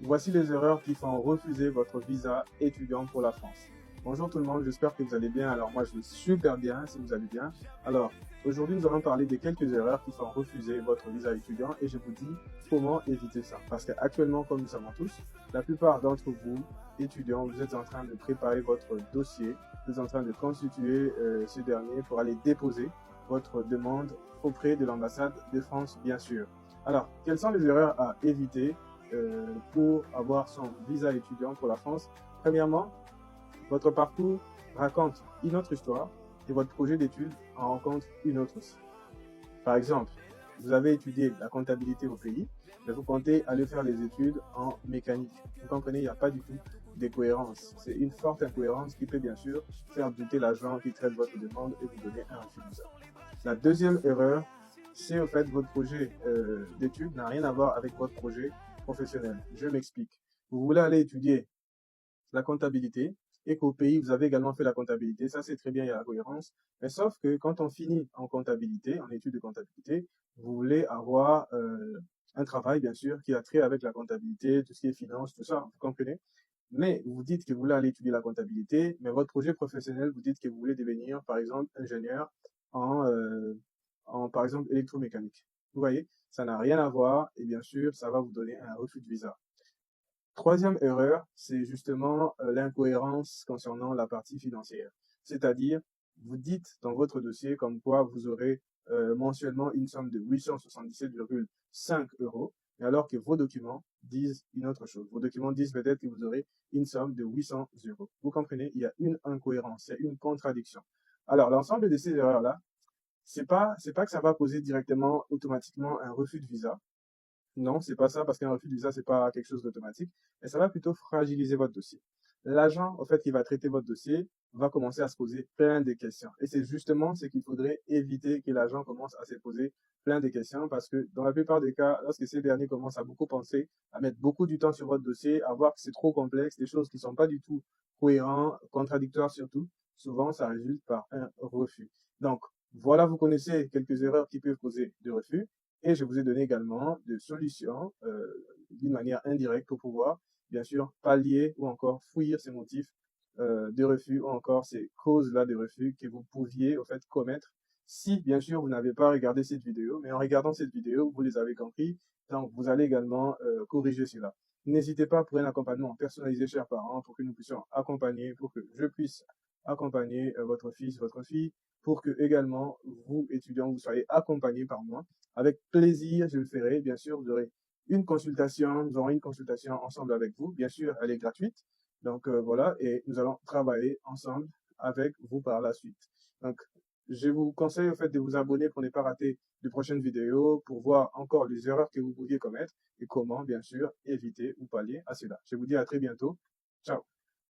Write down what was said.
Voici les erreurs qui font refuser votre visa étudiant pour la France. Bonjour tout le monde, j'espère que vous allez bien. Alors moi je vais super bien si vous allez bien. Alors aujourd'hui nous allons parler de quelques erreurs qui font refuser votre visa étudiant et je vous dis comment éviter ça. Parce qu'actuellement, comme nous savons tous, la plupart d'entre vous, étudiants, vous êtes en train de préparer votre dossier, vous êtes en train de constituer ce dernier pour aller déposer votre demande auprès de l'ambassade de France, bien sûr. Alors, quelles sont les erreurs à éviter pour avoir son visa étudiant pour la France? Premièrement, votre parcours raconte une autre histoire et votre projet d'études en rencontre une autre aussi. Par exemple, vous avez étudié la comptabilité au pays, mais vous comptez aller faire les études en mécanique. Vous comprenez, il n'y a pas du tout de cohérence. C'est une forte incohérence qui peut bien sûr faire douter l'agent qui traite votre demande et vous donner un refus de visa. La deuxième erreur, c'est au fait votre projet d'études n'a rien à voir avec votre projet professionnel. Je m'explique. Vous voulez aller étudier la comptabilité et qu'au pays, vous avez également fait la comptabilité. Ça, c'est très bien, il y a la cohérence. Mais sauf que quand on finit en comptabilité, en études de comptabilité, vous voulez avoir un travail, bien sûr, qui a trait avec la comptabilité, tout ce qui est finance, tout ça, vous comprenez? Mais vous dites que vous voulez aller étudier la comptabilité, mais votre projet professionnel, vous dites que vous voulez devenir, par exemple, ingénieur en, par exemple, électromécanique. Vous voyez, ça n'a rien à voir et bien sûr, ça va vous donner un refus de visa. Troisième erreur, c'est justement l'incohérence concernant la partie financière. C'est-à-dire, vous dites dans votre dossier comme quoi vous aurez mensuellement une somme de 877,5 euros, mais alors que vos documents disent une autre chose. Vos documents disent peut-être que vous aurez une somme de 800 euros. Vous comprenez, il y a une incohérence, il y a une contradiction. Alors, l'ensemble de ces erreurs-là, c'est pas que ça va poser directement, automatiquement un refus de visa. Non, c'est pas ça, parce qu'un refus de visa, c'est pas quelque chose d'automatique, mais ça va plutôt fragiliser votre dossier. L'agent, au fait, qui va traiter votre dossier, va commencer à se poser plein de questions. Et c'est justement ce qu'il faudrait éviter que l'agent commence à se poser plein de questions, parce que dans la plupart des cas, lorsque ces derniers commencent à beaucoup penser, à mettre beaucoup du temps sur votre dossier, à voir que c'est trop complexe, des choses qui sont pas du tout cohérentes, contradictoires surtout, souvent ça résulte par un refus. Donc, voilà, vous connaissez quelques erreurs qui peuvent causer de refus. Et je vous ai donné également des solutions d'une manière indirecte pour pouvoir, bien sûr, pallier ou encore fuir ces motifs de refus ou encore ces causes-là de refus que vous pouviez, au fait, commettre si, bien sûr, vous n'avez pas regardé cette vidéo. Mais en regardant cette vidéo, vous les avez compris. Donc, vous allez également corriger cela. N'hésitez pas pour un accompagnement personnalisé, chers parents, pour que nous puissions accompagner, pour que je puisse accompagner votre fils, votre fille, pour que également vous, étudiants, vous soyez accompagnés par moi. Avec plaisir, je le ferai. Bien sûr, vous aurez une consultation, nous aurons une consultation ensemble avec vous. Bien sûr, elle est gratuite. Donc voilà, et nous allons travailler ensemble avec vous par la suite. Donc, je vous conseille au fait de vous abonner pour ne pas rater de prochaines vidéos, pour voir encore les erreurs que vous pouviez commettre et comment, bien sûr, éviter ou pallier à cela. Je vous dis à très bientôt. Ciao.